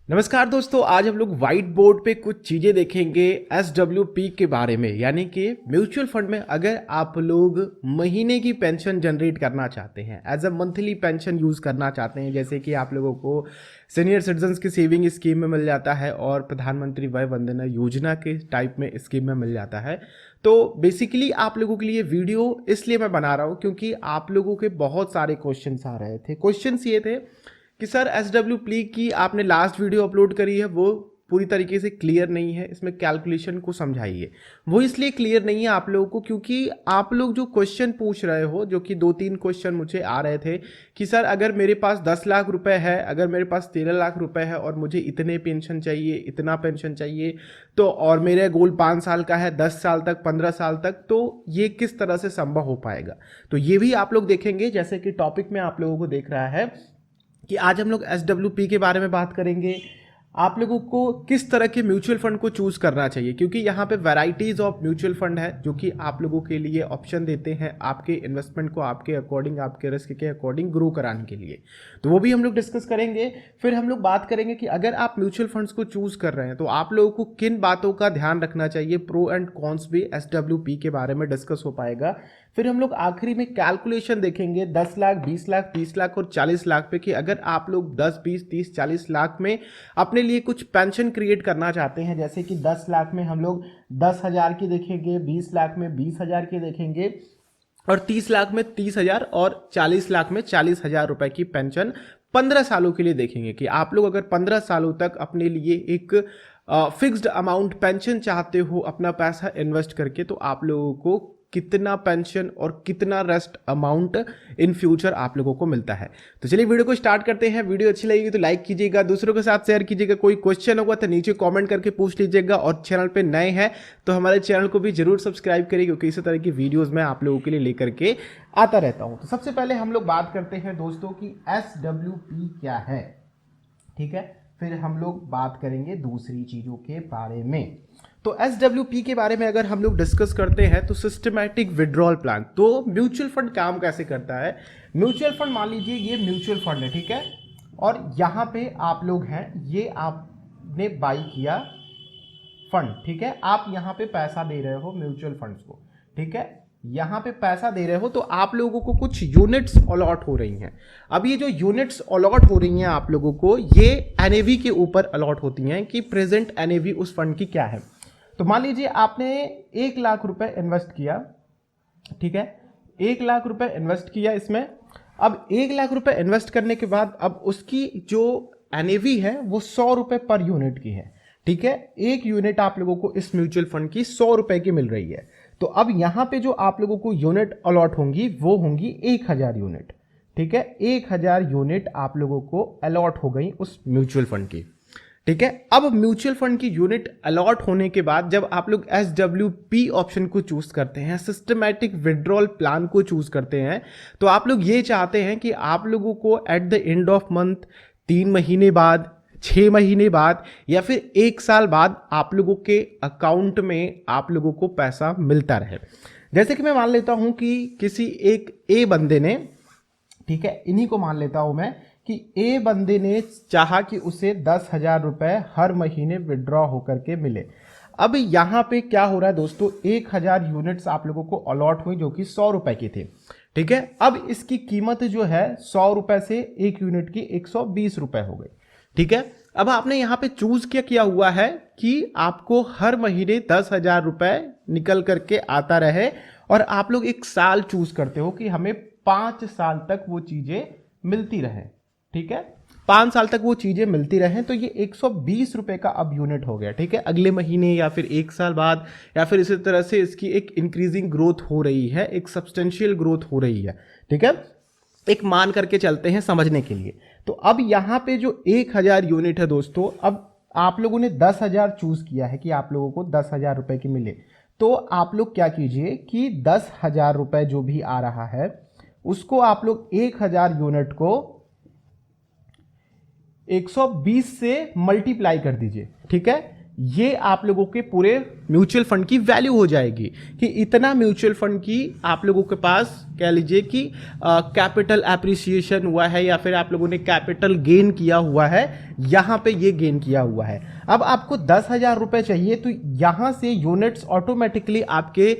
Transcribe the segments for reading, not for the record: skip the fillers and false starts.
नमस्कार दोस्तों, आज हम लोग व्हाइट बोर्ड पे कुछ चीज़ें देखेंगे SWP के बारे में। यानी कि म्यूचुअल फंड में अगर आप लोग महीने की पेंशन जनरेट करना चाहते हैं, as a monthly pension use करना चाहते हैं, जैसे कि आप लोगों को सीनियर सिटीजन्स की सेविंग स्कीम में मिल जाता है और प्रधानमंत्री वय वंदना योजना के टाइप में स्कीम में मिल जाता है। तो बेसिकली आप लोगों के लिए वीडियो इसलिए मैं बना रहा हूँ क्योंकि आप लोगों के बहुत सारे क्वेश्चंस आ रहे थे। क्वेश्चंस ये थे कि सर SWP की आपने लास्ट वीडियो अपलोड करी है वो पूरी तरीके से क्लियर नहीं है, इसमें कैलकुलेशन को समझाइए। वो इसलिए क्लियर नहीं है आप लोगों को क्योंकि आप लोग जो क्वेश्चन पूछ रहे हो, जो कि 2-3 क्वेश्चन मुझे आ रहे थे कि सर अगर मेरे पास 10 लाख रुपए है, अगर मेरे पास 13 लाख रुपए है और मुझे इतने पेंशन चाहिए, इतना पेंशन चाहिए, तो और मेरा गोल 5 साल का है, 10 साल तक, 15 साल तक, तो ये किस तरह से संभव हो पाएगा। तो ये भी आप लोग देखेंगे। जैसे कि टॉपिक में आप लोगों को देख रहा है कि आज हम लोग SWP के बारे में बात करेंगे। आप लोगों को किस तरह के म्यूचुअल फंड को चूज करना चाहिए, क्योंकि यहाँ पे वैराइटीज ऑफ म्यूचुअल फंड है जो कि आप लोगों के लिए ऑप्शन देते हैं आपके इन्वेस्टमेंट को आपके अकॉर्डिंग, आपके रिस्क के अकॉर्डिंग ग्रो कराने के लिए। तो वो भी हम लोग डिस्कस करेंगे। फिर हम लोग बात करेंगे कि अगर आप म्यूचुअल फंड्स को चूज कर रहे हैं तो आप लोगों को किन बातों का ध्यान रखना चाहिए। प्रो एंड कॉन्स भी SWP के बारे में डिस्कस हो पाएगा। फिर हम लोग आखिरी में कैलकुलेशन देखेंगे 10 लाख, 20 लाख, 30 लाख और 40 लाख पे कि अगर आप लोग 10, 20, 30, 40 लाख में अपने लिए कुछ पेंशन क्रिएट करना चाहते हैं, जैसे कि 10 लाख में हम लोग 10,000 की देखेंगे, 20 लाख में 20,000 की देखेंगे और 30 लाख में 30,000 और 40 लाख में 40,000 रुपए की पेंशन 15 सालों के लिए देखेंगे कि आप लोग अगर 15 सालों तक अपने लिए एक फिक्स्ड अमाउंट पेंशन चाहते हो अपना पैसा इन्वेस्ट करके, तो आप लोगों को कितना पेंशन और कितना रेस्ट अमाउंट इन फ्यूचर आप लोगों को मिलता है। तो चलिए वीडियो को स्टार्ट करते हैं। वीडियो अच्छी लगेगी तो लाइक कीजिएगा, दूसरों के साथ शेयर कीजिएगा। कोई क्वेश्चन होगा तो नीचे कमेंट करके पूछ लीजिएगा और चैनल पे नए हैं तो हमारे चैनल को भी जरूर सब्सक्राइब करिए क्योंकि इसी तरह की वीडियोस मैं आप लोगों के लिए लेकर के आता रहता हूं। तो सबसे पहले हम लोग बात करते हैं दोस्तों की SWP क्या है, ठीक है। फिर हम लोग बात करेंगे दूसरी चीजों के बारे में। तो SWP के बारे में अगर हम लोग डिस्कस करते हैं तो सिस्टमैटिक विड्रॉल प्लान। तो म्यूचुअल फंड काम कैसे करता है। म्यूचुअल फंड, मान लीजिए ये म्यूचुअल फंड है, ठीक है, और यहाँ पे आप लोग हैं, ये आपने बाई किया फंड, ठीक है। आप यहाँ पे पैसा दे रहे हो म्यूचुअल फंड्स को, ठीक है, यहाँ पे पैसा दे रहे हो तो आप लोगों को कुछ यूनिट्स अलॉट हो रही हैं। अब ये जो यूनिट्स अलॉट हो रही हैं आप लोगों को, ये NAV के ऊपर अलॉट होती हैं कि प्रेजेंट NAV उस फंड की क्या है। तो मान लीजिए आपने 1 लाख रुपए इन्वेस्ट किया, ठीक है, 1 लाख रुपए इन्वेस्ट किया इसमें। अब 1 लाख रुपए इन्वेस्ट करने के बाद अब उसकी जो NAV है वो 100 रुपए पर यूनिट की है, ठीक है। एक यूनिट आप लोगों को इस म्यूचुअल फंड की 100 रुपए की मिल रही है। तो अब यहां पे जो आप लोगों को यूनिट अलॉट होंगी वो होंगी 1000 यूनिट, ठीक है। 1000 यूनिट आप लोगों को अलॉट हो गई उस म्यूचुअल फंड की, ठीक है। अब म्यूचुअल फंड की यूनिट अलॉट होने के बाद जब आप लोग SWP ऑप्शन को चूज करते हैं, सिस्टमैटिक विड्रॉल प्लान को चूज करते हैं, तो आप लोग ये चाहते हैं कि आप लोगों को at the end of month 3 महीने बाद, 6 महीने बाद या फिर 1 साल बाद आप लोगों के अकाउंट में आप लोगों को पैसा मिलता रहे। जैसे कि मैं मान लेता हूं कि किसी एक A बंदे ने, ठीक है, इन्हीं को मान लेता हूं मैं कि A बंदे ने चाहा कि उसे 10,000 रुपए हर महीने विड्रॉ होकर के मिले। अब यहां पे क्या हो रहा है दोस्तों, 1000 यूनिट्स आप लोगों को अलॉट हुई जो कि 100 रुपए की थी, ठीक है। अब इसकी कीमत जो है 100 रुपए से एक यूनिट की 120 रुपए हो गई, ठीक है। अब आपने यहां पे चूज क्या किया हुआ है कि आपको हर महीने 10,000 रुपए निकल करके आता रहे और आप लोग 1 साल चूज करते हो कि हमें 5 साल तक वो चीजें मिलती रहे, ठीक है। 5 साल तक वो चीजें मिलती रहे तो ये 120 रुपए का अब यूनिट हो गया, ठीक है। अगले महीने या फिर 1 साल बाद या फिर इसी तरह से इसकी एक इंक्रीजिंग ग्रोथ हो रही है, एक सब्सटेंशियल ग्रोथ हो रही है, ठीक है। एक मान करके चलते हैं समझने के लिए। तो अब यहां पे जो 1000 यूनिट है दोस्तों, अब आप लोगों ने 10,000 चूज किया है कि आप लोगों को 10,000 रुपए की मिले। तो आप लोग क्या कीजिए कि 10,000 रुपए जो भी आ रहा है उसको आप लोग 1000 यूनिट को 120 से मल्टीप्लाई कर दीजिए, ठीक है। ये आप लोगों के पूरे म्यूचुअल फंड की वैल्यू हो जाएगी कि इतना म्यूचुअल फंड की आप लोगों के पास कह लीजिए कि कैपिटल एप्रिसिएशन हुआ है या फिर आप लोगों ने कैपिटल गेन किया हुआ है, यहाँ पे ये गेन किया हुआ है। अब आपको 10,000 रुपये चाहिए तो यहाँ से यूनिट्स ऑटोमेटिकली आपके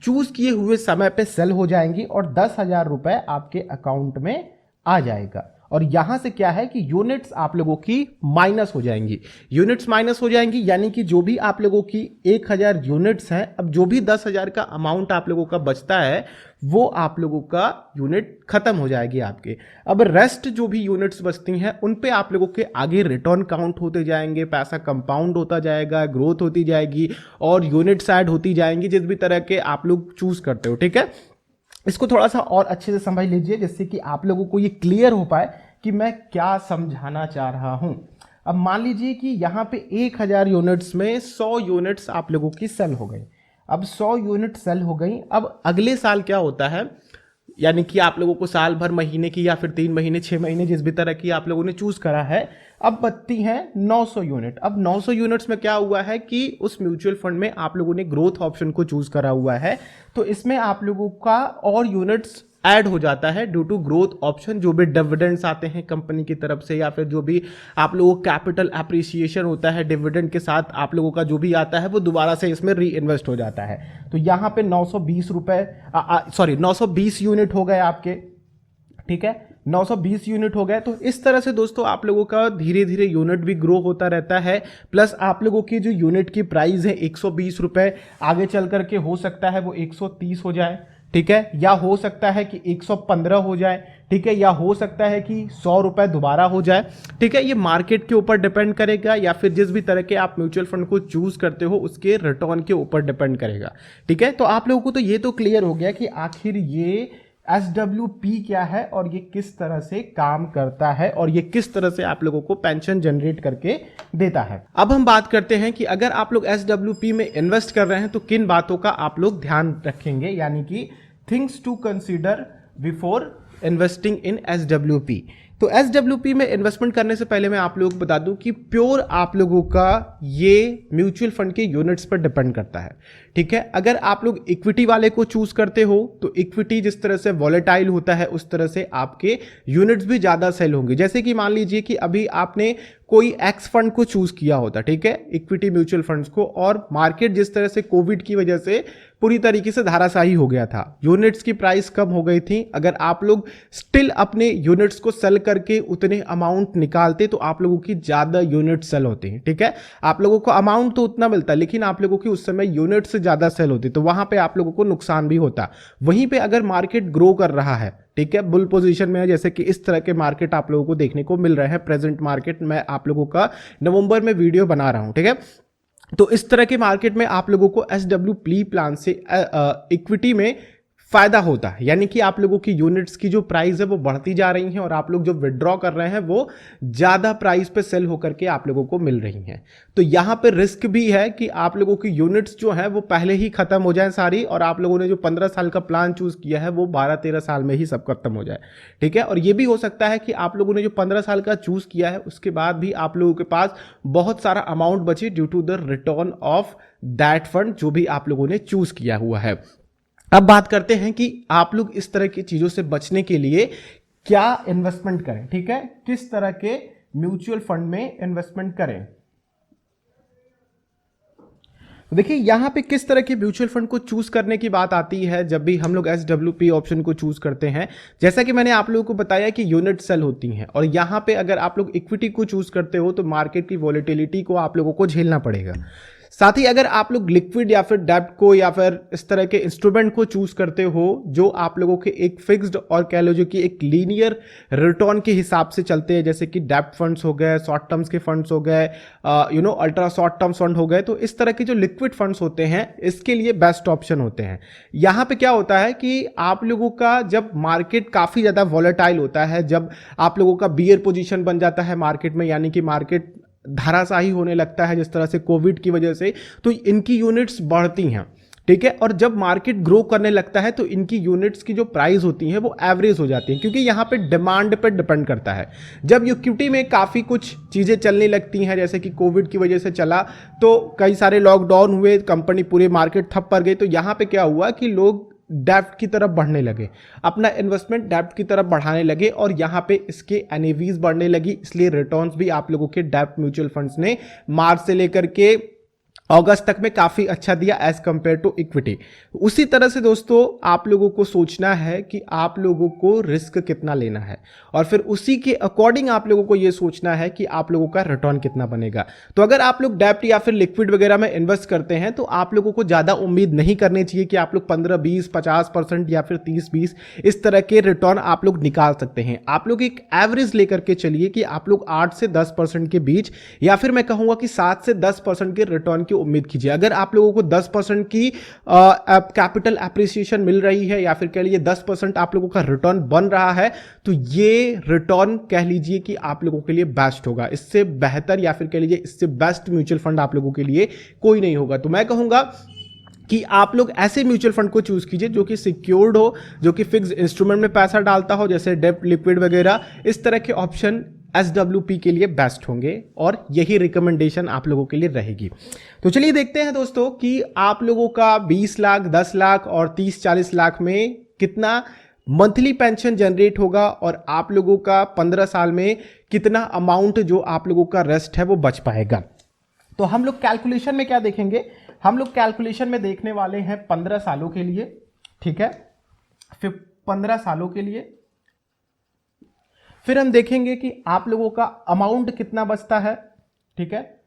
चूज किए हुए समय पे सेल हो जाएंगी और 10,000 रुपये आपके अकाउंट में आ जाएगा। और यहां से क्या है कि यूनिट्स आप लोगों की माइनस हो जाएंगी, यूनिट्स माइनस हो जाएंगी, यानी कि जो भी आप लोगों की 1,000 यूनिट्स हैं, अब जो भी 10,000 का अमाउंट आप लोगों का बचता है वो आप लोगों का यूनिट खत्म हो जाएगी आपके। अब रेस्ट जो भी यूनिट्स बचती हैं उन पे आप लोगों के आगे रिटर्न काउंट होते जाएंगे, पैसा कंपाउंड होता जाएगा, ग्रोथ होती जाएगी और यूनिट्स ऐड होती जाएंगी जिस भी तरह के आप लोग चूज करते हो। ठीक है, इसको थोड़ा सा और अच्छे से समझ लीजिए जिससे कि आप लोगों को ये क्लियर हो पाए कि मैं क्या समझाना चाह रहा हूं। अब मान लीजिए कि यहां पे 1,000 यूनिट्स में 100 यूनिट्स आप लोगों की सेल हो गई। अब 100 यूनिट सेल हो गई, अब अगले साल क्या होता है, यानी कि आप लोगों को साल भर, महीने की या फिर 3 महीने, 6 महीने, जिस भी तरह की आप लोगों ने चूज करा है, अब बचती हैं 900 यूनिट। अब 900 यूनिट्स में क्या हुआ है कि उस म्यूचुअल फंड में आप लोगों ने ग्रोथ ऑप्शन को चूज करा हुआ है, तो इसमें आप लोगों का और यूनिट्स ऐड हो जाता है ड्यू टू ग्रोथ ऑप्शन। जो भी डिविडेंड्स आते हैं कंपनी की तरफ से या फिर जो भी आप लोगों को कैपिटल एप्रिसिएशन होता है डिविडेंड के साथ, आप लोगों का जो भी आता है वो दोबारा से इसमें री इन्वेस्ट हो जाता है। तो यहाँ पे 920 यूनिट हो गए आपके। ठीक है, 920 यूनिट हो गए। तो इस तरह से दोस्तों आप लोगों का धीरे धीरे यूनिट भी ग्रो होता रहता है, प्लस आप लोगों की जो यूनिट की प्राइस है 120 रुपए, आगे चल करके हो सकता है वो 130 हो जाए। ठीक है, या हो सकता है कि 115 हो जाए। ठीक है, या हो सकता है कि 100 रुपए दोबारा हो जाए। ठीक है, ये मार्केट के ऊपर डिपेंड करेगा या फिर जिस भी तरह के आप म्यूचुअल फंड को चूज करते हो उसके रिटर्न के ऊपर डिपेंड करेगा। ठीक है, तो आप लोगों को तो ये तो क्लियर हो गया कि आखिर ये SWP क्या है और ये किस तरह से काम करता है और ये किस तरह से आप लोगों को पेंशन जनरेट करके देता है। अब हम बात करते हैं कि अगर आप लोग SWP में इन्वेस्ट कर रहे हैं तो किन बातों का आप लोग ध्यान रखेंगे, यानी कि things to consider before investing in SWP। तो SWP में इन्वेस्टमेंट करने से पहले मैं आप लोगों को बता दूं कि प्योर आप लोगों का ये म्यूचुअल फंड के यूनिट्स पर डिपेंड करता है। ठीक है, अगर आप लोग इक्विटी वाले को चूज करते हो तो इक्विटी जिस तरह से वॉलेटाइल होता है उस तरह से आपके यूनिट्स भी ज्यादा सेल होंगे। जैसे कि मान लीजिए कि अभी आपने कोई एक्स फंड को चूज किया होता, ठीक है, इक्विटी म्यूचुअल फंड्स को, और मार्केट जिस तरह से कोविड की वजह से पूरी तरीके से धाराशाही हो गया था, यूनिट्स की प्राइस कम हो गई थी। अगर आप लोग स्टिल अपने यूनिट्स को सेल करके उतने अमाउंट निकालते तो आप लोगों की ज्यादा यूनिट सेल होती हैं। ठीक है, आप लोगों को अमाउंट तो उतना मिलता है लेकिन आप लोगों की उस समय यूनिट से ज्यादा सेल होती, तो वहां पे आप लोगों को नुकसान भी होता। वहीं पे अगर मार्केट ग्रो कर रहा है, ठीक है, बुल पोजीशन में है, जैसे कि इस तरह के मार्केट आप लोगों को देखने को मिल रहे हैं, प्रेजेंट मार्केट मैं आप लोगों का नवंबर में वीडियो बना रहा हूं। ठीक है, तो इस तरह के मार्केट में आप लोगों को SWP प्लान से इक्विटी में फायदा होता है, यानी कि आप लोगों की यूनिट्स की जो प्राइस है वो बढ़ती जा रही है और आप लोग जो विड्रॉ कर रहे हैं वो ज्यादा प्राइस पे सेल होकर के आप लोगों को मिल रही हैं। तो यहां पे रिस्क भी है कि आप लोगों की यूनिट्स जो है वो पहले ही खत्म हो जाए सारी, और आप लोगों ने जो 15 साल का प्लान चूज किया है वो 12-13 साल में ही सब खत्म हो जाए। ठीक है, और ये भी हो सकता है कि आप लोगों ने जो 15 साल का चूज किया है उसके बाद भी आप लोगों के पास बहुत सारा अमाउंट बचे due to the return of that fund जो भी आप लोगों ने चूज किया हुआ है। अब बात करते हैं कि आप लोग इस तरह की चीजों से बचने के लिए क्या इन्वेस्टमेंट करें। ठीक है, किस तरह के म्यूचुअल फंड में इन्वेस्टमेंट करें। देखिए यहां पे किस तरह के म्यूचुअल फंड को चूज करने की बात आती है जब भी हम लोग SWP ऑप्शन को चूज करते हैं। जैसा कि मैंने आप लोगों को बताया कि यूनिट सेल होती हैं, और यहां पे अगर आप लोग इक्विटी को चूज करते हो तो मार्केट की वॉलेटिलिटी को आप लोगों को झेलना पड़ेगा। साथ ही अगर आप लोग लिक्विड या फिर डेब्ट को या फिर इस तरह के इंस्ट्रूमेंट को चूज करते हो जो आप लोगों के एक फिक्स्ड और कह लो जो कि एक लीनियर रिटर्न के हिसाब से चलते हैं, जैसे कि डेब्ट फंड्स हो गए, शॉर्ट टर्म्स के फंड्स हो गए, अल्ट्रा शॉर्ट टर्म्स फंड हो गए, तो इस तरह के जो लिक्विड फंड्स होते हैं इसके लिए बेस्ट ऑप्शन होते हैं। यहां पे क्या होता है कि आप लोगों का जब मार्केट काफी ज्यादा वॉलेटाइल होता है, जब आप लोगों का बियर पोजीशन बन जाता है मार्केट में, यानी कि मार्केट धाराशाही होने लगता है जिस तरह से कोविड की वजह से, तो इनकी यूनिट्स बढ़ती हैं। ठीक है। और जब मार्केट ग्रो करने लगता है तो इनकी यूनिट्स की जो प्राइस होती है वो एवरेज हो जाती है, क्योंकि यहाँ पे डिमांड पे डिपेंड करता है। जब इक्विटी में काफ़ी कुछ चीज़ें चलने लगती हैं, जैसे कि कोविड की वजह से चला तो कई सारे लॉकडाउन हुए, कंपनी पूरे मार्केट ठप पड़ गई, तो यहाँ पे क्या हुआ कि लोग डेप्ट की तरफ बढ़ने लगे, अपना इन्वेस्टमेंट डेप्ट की तरफ बढ़ाने लगे और यहाँ पे इसके एनएवीज बढ़ने लगी, इसलिए रिटर्न्स भी आप लोगों के डेप्ट म्यूचुअल फंड्स ने मार्च से लेकर के अगस्त तक में काफ़ी अच्छा दिया एज कंपेयर टू इक्विटी। उसी तरह से दोस्तों आप लोगों को सोचना है कि आप लोगों को रिस्क कितना लेना है और फिर उसी के अकॉर्डिंग आप लोगों को यह सोचना है कि आप लोगों का रिटर्न कितना बनेगा। तो अगर आप लोग डेप्ट या फिर लिक्विड वगैरह में इन्वेस्ट करते हैं तो आप लोगों को ज़्यादा उम्मीद नहीं करनी चाहिए कि आप लोग 15-20-50% या फिर 30-20 इस तरह के रिटर्न आप लोग निकाल सकते हैं। आप लोग एक एवरेज लेकर के चलिए कि आप लोग 8 से 10% के बीच या फिर मैं कहूँगा कि 7 से 10% के रिटर्न की उम्मीद कीजिए। अगर आप लोगों को 10% की कैपिटल एप्रिसिएशन मिल रही है या फिर कह लीजिए 10% आप लोगों का रिटर्न बन रहा है तो ये रिटर्न कह लीजिए कि आप लोगों के लिए बेस्ट होगा। इससे बेहतर या फिर कह लीजिए इससे बेस्ट म्यूचुअल फंड आप लोगों के लिए कोई नहीं होगा। तो मैं कहूंगा कि आप लोग ऐसे म्यूचुअल फंड को चूज कीजिए जो कि सिक्योर्ड हो, जो कि फिक्स इंस्ट्रूमेंट में पैसा डालता हो, जैसे डेप्ट, लिक्विड वगैरह। इस तरह के ऑप्शन SWP के लिए बेस्ट होंगे और यही रिकमेंडेशन आप लोगों के लिए रहेगी। तो चलिए देखते हैं दोस्तों कि आप लोगों का 20 लाख, 10 लाख और 30-40 लाख में कितना मंथली पेंशन जनरेट होगा और आप लोगों का 15 साल में कितना अमाउंट जो आप लोगों का रेस्ट है वो बच पाएगा। तो हम लोग कैलकुलेशन में क्या देखेंगे, हम लोग कैलकुलेशन में देखने वाले हैं 15 सालों के लिए, ठीक है, फिर 15 सालों के लिए फिर हम देखेंगे कि आप लोगों का अमाउंट कितना बचता है, ठीक है।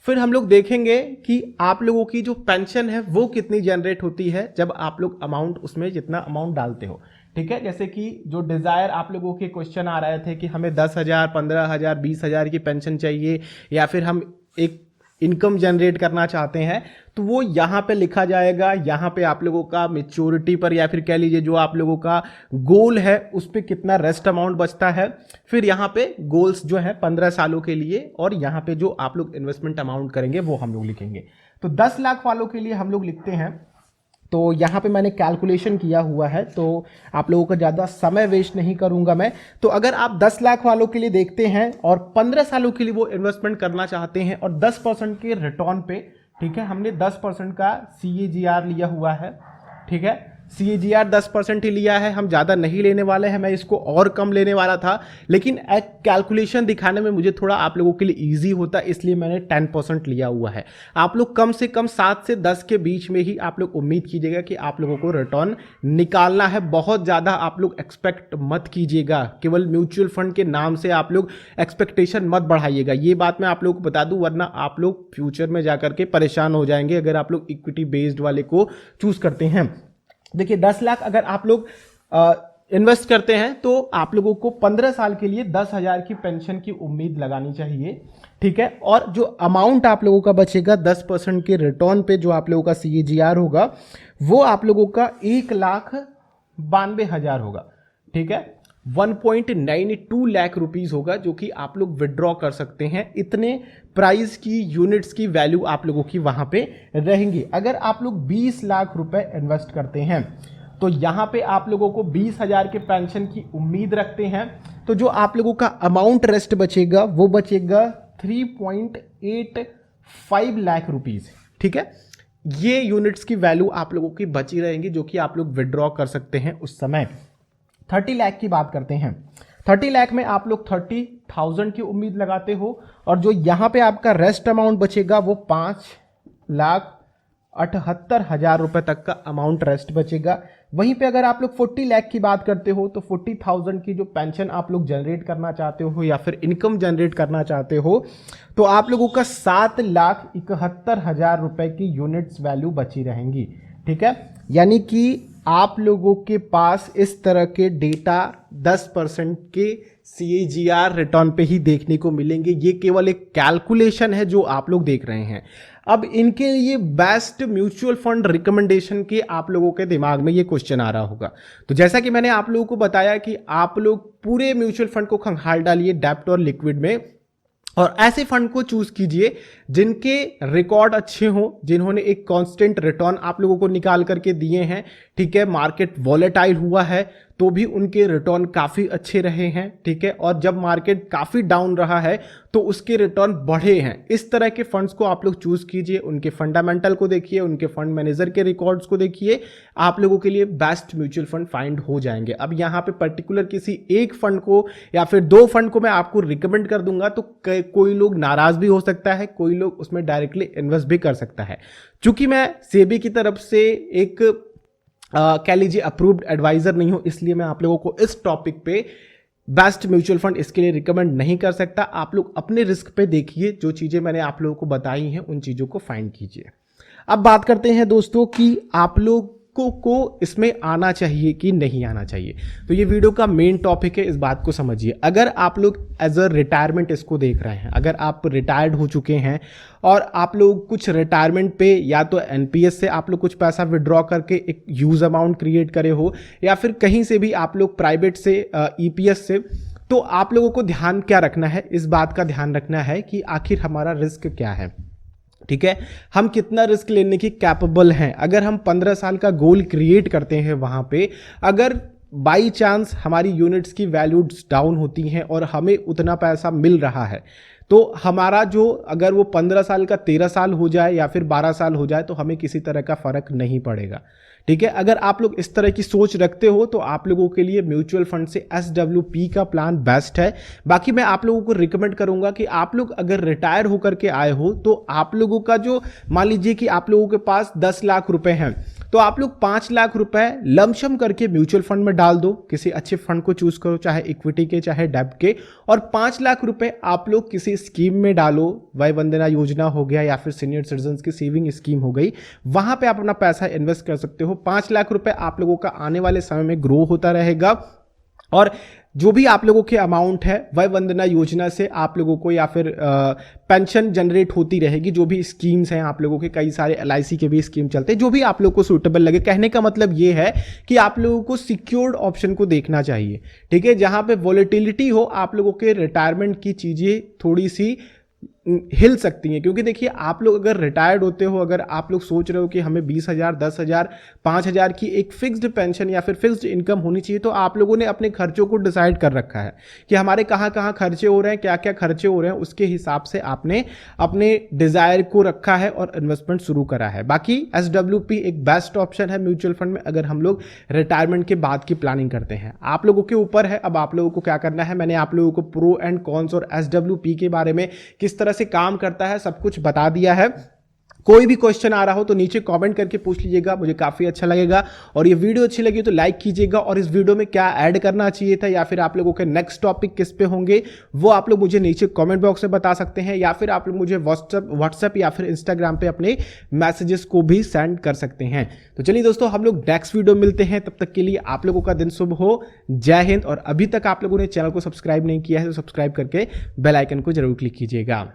फिर हम लोग देखेंगे कि आप लोगों की जो पेंशन है वो कितनी जनरेट होती है जब आप लोग अमाउंट उसमें जितना अमाउंट डालते हो, ठीक है। जैसे कि जो डिजायर आप लोगों के क्वेश्चन आ रहे थे कि हमें 10,000, 15,000, 20,000 की पेंशन चाहिए या फिर हम एक इनकम जनरेट करना चाहते हैं, तो वो यहाँ पे लिखा जाएगा। यहाँ पे आप लोगों का मेच्योरिटी पर या फिर कह लीजिए जो आप लोगों का गोल है उस पर कितना रेस्ट अमाउंट बचता है। फिर यहाँ पे गोल्स जो है 15 सालों के लिए और यहाँ पे जो आप लोग इन्वेस्टमेंट अमाउंट करेंगे वो हम लोग लिखेंगे। तो 10 लाख वालों के लिए हम लोग लिखते हैं, तो यहाँ पे मैंने कैलकुलेशन किया हुआ है, तो आप लोगों का ज़्यादा समय वेस्ट नहीं करूँगा मैं। तो अगर आप 10 लाख वालों के लिए देखते हैं और 15 सालों के लिए वो इन्वेस्टमेंट करना चाहते हैं और 10% के रिटर्न पे, ठीक है, हमने 10% का CAGR लिया हुआ है, ठीक है, CAGR 10% ही लिया है, हम ज़्यादा नहीं लेने वाले हैं। मैं इसको और कम लेने वाला था लेकिन एक कैलकुलेशन दिखाने में मुझे थोड़ा आप लोगों के लिए इजी होता है, इसलिए मैंने 10% लिया हुआ है। आप लोग कम से कम 7 से 10 के बीच में ही आप लोग उम्मीद कीजिएगा कि आप लोगों को रिटर्न निकालना है। बहुत ज़्यादा आप लोग एक्सपेक्ट मत कीजिएगा, केवल म्यूचुअल फंड के नाम से आप लोग एक्सपेक्टेशन मत बढ़ाइएगा, ये बात मैं आप लोगों को बता दूं, वरना आप लोग फ्यूचर में जाकर के परेशान हो जाएंगे अगर आप लोग इक्विटी बेस्ड वाले को चूज करते हैं। देखिए 10 लाख अगर आप लोग इन्वेस्ट करते हैं तो आप लोगों को 15 साल के लिए 10,000 की पेंशन की उम्मीद लगानी चाहिए, ठीक है। और जो अमाउंट आप लोगों का बचेगा 10% के रिटर्न पे जो आप लोगों का CAGR होगा वो आप लोगों का 1,92,000 होगा, ठीक है, 1.92 लाख रुपीस होगा जो कि आप लोग विड्रॉ कर सकते हैं। इतने प्राइस की यूनिट्स की वैल्यू आप लोगों की वहां पे रहेंगी। अगर आप लोग 20 लाख रुपए इन्वेस्ट करते हैं तो यहां पे आप लोगों को 20,000 के पेंशन की उम्मीद रखते हैं, तो जो आप लोगों का अमाउंट रेस्ट बचेगा वो बचेगा 3.85 लाख रुपीस, ठीक है। ये यूनिट्स की वैल्यू आप लोगों की बची रहेंगी जो कि आप लोग विड्रॉ कर सकते हैं उस समय। 30 लाख की बात करते हैं, 30 लाख में आप लोग 30,000 की उम्मीद लगाते हो और जो यहां पे आपका रेस्ट अमाउंट बचेगा वो 5,78,000 रुपए तक का अमाउंट रेस्ट बचेगा। वहीं पे अगर आप लोग 40 लाख की बात करते हो तो 40,000 की जो पेंशन आप लोग जनरेट करना चाहते हो या फिर इनकम जनरेट करना चाहते हो तो आप लोगों का 7,71,000 रुपए की यूनिट्स वैल्यू बची रहेंगी, ठीक है। यानी कि आप लोगों के पास इस तरह के डेटा 10% के CAGR रिटर्न पे ही देखने को मिलेंगे। ये केवल एक कैलकुलेशन है जो आप लोग देख रहे हैं। अब इनके लिए बेस्ट म्यूचुअल फंड रिकमेंडेशन के आप लोगों के दिमाग में ये क्वेश्चन आ रहा होगा। तो जैसा कि मैंने आप लोगों को बताया कि आप लोग पूरे म्यूचुअल फंड को खंगाल डालिए डेप्ट और लिक्विड में, और ऐसे फंड को चूज कीजिए जिनके रिकॉर्ड अच्छे हों, जिन्होंने एक कांस्टेंट रिटर्न आप लोगों को निकाल करके दिए हैं। ठीक है, मार्केट वॉलेटाइल हुआ है तो भी उनके रिटर्न काफ़ी अच्छे रहे हैं। ठीक है, और जब मार्केट काफ़ी डाउन रहा है तो उसके रिटर्न बढ़े हैं। इस तरह के फंड्स को आप लोग चूज कीजिए, उनके फंडामेंटल को देखिए, उनके फंड मैनेजर के रिकॉर्ड्स को देखिए, आप लोगों के लिए बेस्ट म्यूचुअल फंड फाइंड हो जाएंगे। अब यहाँ पे पर्टिकुलर किसी एक फंड को या फिर दो फंड को मैं आपको रिकमेंड कर दूंगा तो कोई लोग नाराज भी हो सकता है, कोई लोग उसमें डायरेक्टली इन्वेस्ट भी कर सकता है। चूंकि मैं सेबी की तरफ से एक कह लीजिए अप्रूव्ड एडवाइजर नहीं हूं, इसलिए मैं आप लोगों को इस टॉपिक पे बेस्ट म्यूचुअल फंड इसके लिए रिकमेंड नहीं कर सकता। आप लोग अपने रिस्क पे देखिए, जो चीजें मैंने आप लोगों को बताई हैं उन चीजों को फाइंड कीजिए। अब बात करते हैं दोस्तों कि आप लोग को इसमें आना चाहिए कि नहीं आना चाहिए। तो ये वीडियो का मेन टॉपिक है, इस बात को समझिए। अगर आप लोग एज अ रिटायरमेंट इसको देख रहे हैं, अगर आप रिटायर्ड हो चुके हैं और आप लोग कुछ रिटायरमेंट पे या तो एनपीएस से आप लोग कुछ पैसा विड्रॉ करके एक यूज अमाउंट क्रिएट करे हो, या फिर कहीं से भी आप लोग प्राइवेट से ईपीएस से, तो आप लोगों को ध्यान क्या रखना है, इस बात का ध्यान रखना है कि आखिर हमारा रिस्क क्या है। ठीक है, हम कितना रिस्क लेने की कैपेबल हैं। अगर हम 15 साल का गोल क्रिएट करते हैं, वहां पे अगर बाई चांस हमारी यूनिट्स की वैल्यूज डाउन होती हैं और हमें उतना पैसा मिल रहा है, तो हमारा जो अगर वो 15 साल का 13 साल हो जाए या फिर 12 साल हो जाए तो हमें किसी तरह का फर्क नहीं पड़ेगा। ठीक है, अगर आप लोग इस तरह की सोच रखते हो तो आप लोगों के लिए म्यूचुअल फंड से SWP का प्लान बेस्ट है। बाकी मैं आप लोगों को रिकमेंड करूंगा कि आप लोग अगर रिटायर होकर के आए हो तो आप लोगों का जो, मान लीजिए कि आप लोगों के पास 10 लाख रुपए हैं, तो आप लोग 5 लाख रुपए लमसम करके म्यूचुअल फंड में डाल दो। किसी अच्छे फंड को चूज करो, चाहे इक्विटी के चाहे डेब्ट के, और 5 लाख रुपए आप लोग किसी स्कीम में डालो। वय वंदना योजना हो गया या फिर सीनियर सिटीजन की सेविंग स्कीम हो गई, वहां पे आप अपना पैसा इन्वेस्ट कर सकते हो। 5 लाख रुपए आप लोगों का आने वाले समय में ग्रो होता रहेगा, और जो भी आप लोगों के अमाउंट है वय वंदना योजना से आप लोगों को या फिर पेंशन जनरेट होती रहेगी। जो भी स्कीम्स हैं आप लोगों के, कई सारे LIC के भी स्कीम चलते हैं, जो भी आप लोगों को सूटेबल लगे। कहने का मतलब ये है कि आप लोगों को सिक्योर्ड ऑप्शन को देखना चाहिए। ठीक है, जहां पे वॉलेटिलिटी हो, आप लोगों के रिटायरमेंट की चीजें थोड़ी सी हिल सकती हैं। क्योंकि देखिए, आप लोग अगर रिटायर्ड होते हो, अगर आप लोग सोच रहे हो कि हमें 20,000, 10,000, 5,000 की एक फिक्स्ड पेंशन या फिर फिक्स्ड इनकम होनी चाहिए, तो आप लोगों ने अपने खर्चों को डिसाइड कर रखा है कि हमारे कहाँ कहाँ खर्चे हो रहे हैं, क्या क्या खर्चे हो रहे हैं, उसके हिसाब से आपने अपने डिजायर को रखा है और इन्वेस्टमेंट शुरू करा है। बाकी SWP एक बेस्ट ऑप्शन है म्यूचुअल फंड में, अगर हम लोग रिटायरमेंट के बाद की प्लानिंग करते हैं। आप लोगों के ऊपर है, अब आप लोगों को क्या करना है। मैंने आप लोगों को प्रो एंड कॉन्स और SWP के बारे में, किस तरह से काम करता है, सब कुछ बता दिया है। कोई भी क्वेश्चन आ रहा हो तो नीचे कमेंट करके पूछ लीजिएगा, मुझे काफी अच्छा लगेगा। और ये वीडियो अच्छी लगी तो लाइक कीजिएगा, और इस वीडियो में क्या ऐड करना चाहिए था या फिर आप लोगों के नेक्स्ट टॉपिक किस पे होंगे वो आप लोग मुझे नीचे कमेंट बॉक्स में बता सकते हैं, या फिर आप लोग मुझे व्हाट्सएप या फिर इंस्टाग्राम पे अपने मैसेजेस को भी सेंड कर सकते हैं। तो चलिए दोस्तों, हम लोग नेक्स्ट वीडियो मिलते हैं, तब तक के लिए आप लोगों का दिन शुभ हो। जय हिंद। और अभी तक आप लोगों ने चैनल को सब्सक्राइब नहीं किया है तो सब्सक्राइब करके बेल आइकन को जरूर क्लिक कीजिएगा।